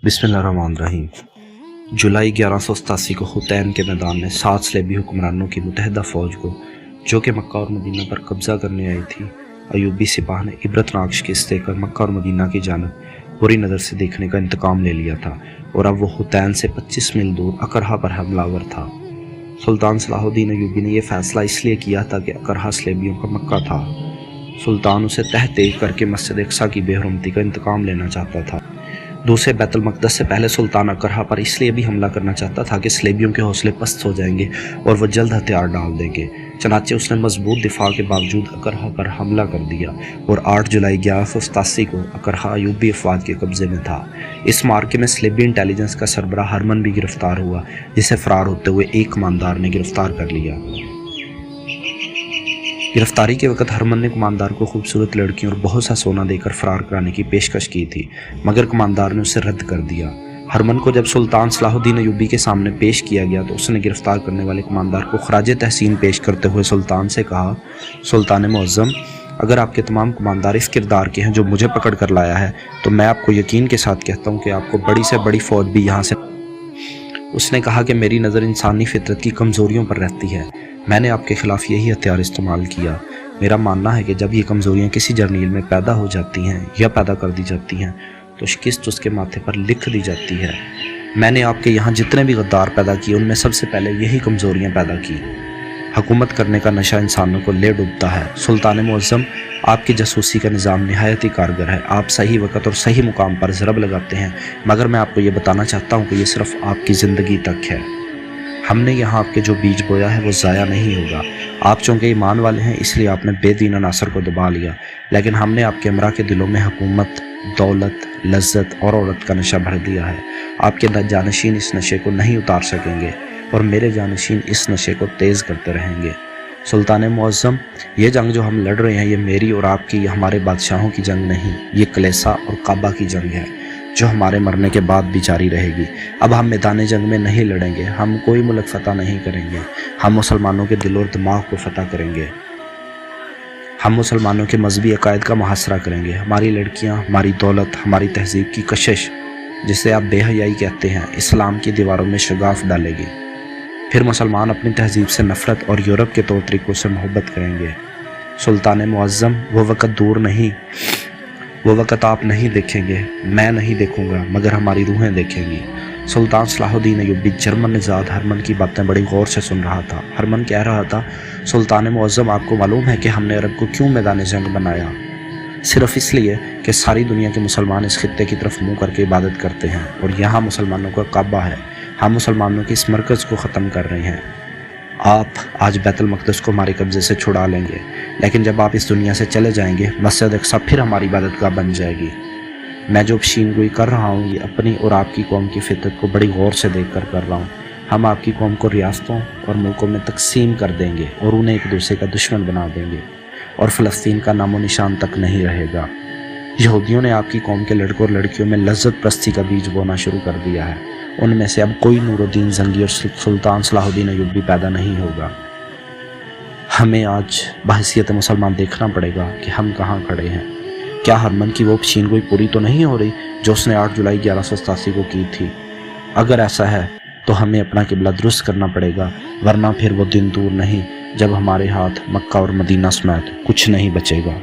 बिस्मिल्लाहिर्रहमानिर्रहीम। जुलाई 1187 को हुतैन के मैदान में 7 सलेबी हुक्मरानों की मुतहदा फ़ौज को, जो कि मक्का और मदीना पर कब्ज़ा करने आई थी, अयूबी सिपाह ने इबरतनाक शिकस्त देकर मक्का और मदीना की जानब बुरी नज़र से देखने का इंतकाम ले लिया था और अब वो हुतैन से 25 मील दूर अकरहा पर हमलावर था। सुल्तान सलाहुद्दीन अयूबी ने यह फ़ैसला इसलिए किया था कि अकरहा सलेबियों का मक्का था। सुल्तान उसे तह तेज करके मस्जिद अक्सा की बेहरमती का इंतकाम लेना चाहता था। दूसरे बैतुल मक़दस से पहले सुल्तान अकरहा पर इसलिए भी हमला करना चाहता था कि सलेबियों के हौसले पस्त हो जाएंगे और वह जल्द हथियार डाल देंगे। चनाचे उसने मजबूत दिफा के बावजूद अकरहा पर हमला कर दिया और 8 जुलाई 1187 को अकरहा अयूबी अफवाज के कब्ज़े में था। इस मार्के में सलेबी इंटेलिजेंस का सरबराह हरमन भी गिरफ्तार हुआ, जिसे फ़रार होते हुए एक कमानदार ने गिरफ्तार कर लिया। गिरफ्तारी के वक्त हरमन ने कमानदार को खूबसूरत लड़कियों और बहुत सा सोना देकर फ़रार कराने की पेशकश की थी, मगर कमानदार ने उसे रद्द कर दिया। हरमन को जब सुल्तान सलाहुद्दीन अयूबी के सामने पेश किया गया तो उसने गिरफ्तार करने वाले कमानदार को खराज तहसीन पेश करते हुए सुल्तान से कहा, सुल्तान मुअज़्ज़म, अगर आपके तमाम कमानदार इस किरदार के हैं जो मुझे पकड़ कर लाया है, तो मैं आपको यकीन के साथ कहता हूँ कि आपको बड़ी से बड़ी फ़ौज भी यहाँ से। उसने कहा कि मेरी नज़र इंसानी फितरत की कमज़ोरियों पर रहती है। मैंने आपके ख़िलाफ़ यही हथियार इस्तेमाल किया। मेरा मानना है कि जब ये कमज़ोरियाँ किसी जर्नील में पैदा हो जाती हैं या पैदा कर दी जाती हैं तो शिकस्त उसके माथे पर लिख दी जाती है। मैंने आपके यहाँ जितने भी गद्दार पैदा किए उनमें सबसे पहले यही कमज़ोरियाँ पैदा की। हुकूमत करने का नशा इंसानों को ले डूबता है। सुल्तान मुअज़्ज़म, आपकी जासूसी का निज़ाम नहायत ही कारगर है। आप सही वक्त और सही मुकाम पर ज़रब लगाते हैं, मगर मैं आपको ये बताना चाहता हूँ कि ये सिर्फ आपकी ज़िंदगी तक है। हमने यहाँ आपके जो बीज बोया है वो ज़ाया नहीं होगा। आप चूँकि ईमान वाले हैं इसलिए आपने बेदीन अनासर को दबा लिया, लेकिन हमने आपके हमरा के दिलों में हुकूमत, दौलत, लज्जत और औरत का नशा भर दिया है। आपके जानशीन इस नशे को नहीं उतार सकेंगे और मेरे जानशीन इस नशे को तेज़ करते रहेंगे। सुल्तान मुअज़्ज़म, ये जंग जो हम लड़ रहे हैं ये मेरी और आपकी, हमारे बादशाहों की जंग नहीं, ये कलेसा और काबा की जंग है जो हमारे मरने के बाद भी जारी रहेगी। अब हम मैदान जंग में नहीं लड़ेंगे, हम कोई मुल्क फ़तह नहीं करेंगे, हम मुसलमानों के दिल और दिमाग को फ़तह करेंगे। हम मुसलमानों के मजहबी अकायद का मुहासरा करेंगे। हमारी लड़कियां, हमारी दौलत, हमारी तहजीब की कशिश, जिसे आप बेहयाई कहते हैं, इस्लाम की दीवारों में शगाफ डालेगी। फिर मुसलमान अपनी तहजीब से नफ़रत और यूरोप के तौर तरीक़ों से मोहब्बत करेंगे। सुल्तान मुअज़्ज़म, वो वक़्त दूर नहीं, वो वक़्त आप नहीं देखेंगे, मैं नहीं देखूंगा, मगर हमारी रूहें देखेंगी। सुल्तान सलाहुद्दीन अयूबी जर्मन निज़ाद हरमन की बातें बड़ी गौर से सुन रहा था। हरमन कह रहा था, सुल्तान मुअज़्ज़म, आपको मालूम है कि हमने अरब को क्यों मैदान जंग बनाया? सिर्फ इसलिए कि सारी दुनिया के मुसलमान इस खित्ते की तरफ मुँह करके इबादत करते हैं और यहाँ मुसलमानों का काबा है। हम मुसलमानों के इस मरकज़ को ख़त्म कर रहे हैं। आप आज बैतुल मक़दस को हमारे कब्ज़े से छुड़ा लेंगे, लेकिन जब आप इस दुनिया से चले जाएंगे मस्जिद अक्सा फिर हमारी इबादत गाह बन जाएगी। मैं जो पेशीनगोई कर रहा हूँ ये अपनी और आपकी कौम की फितरत को बड़ी गौर से देख कर रहा हूँ। हम आपकी कौम को रियासतों और मुल्कों में तकसीम कर देंगे और उन्हें एक दूसरे का दुश्मन बना देंगे और फ़लस्तीन का नामो निशान तक नहीं रहेगा। यहूदियों ने आपकी कौम के लड़कों और लड़कियों में लज्जत प्रस्ती का बीज बोना शुरू कर दिया है। उनमें से अब कोई नूरुद्दीन जंगी और सुल्तान सलाहुद्दीन अयूबी पैदा नहीं होगा। हमें आज बहैसियत मुसलमान देखना पड़ेगा कि हम कहाँ खड़े हैं। क्या हरमन की वो पेशीनगोई पूरी तो नहीं हो रही जो उसने 8 जुलाई 1187 को की थी? अगर ऐसा है तो हमें अपना किबला दुरुस्त करना पड़ेगा, वरना फिर वो दिन दूर नहीं जब हमारे हाथ मक्का और मदीना समेत कुछ नहीं बचेगा।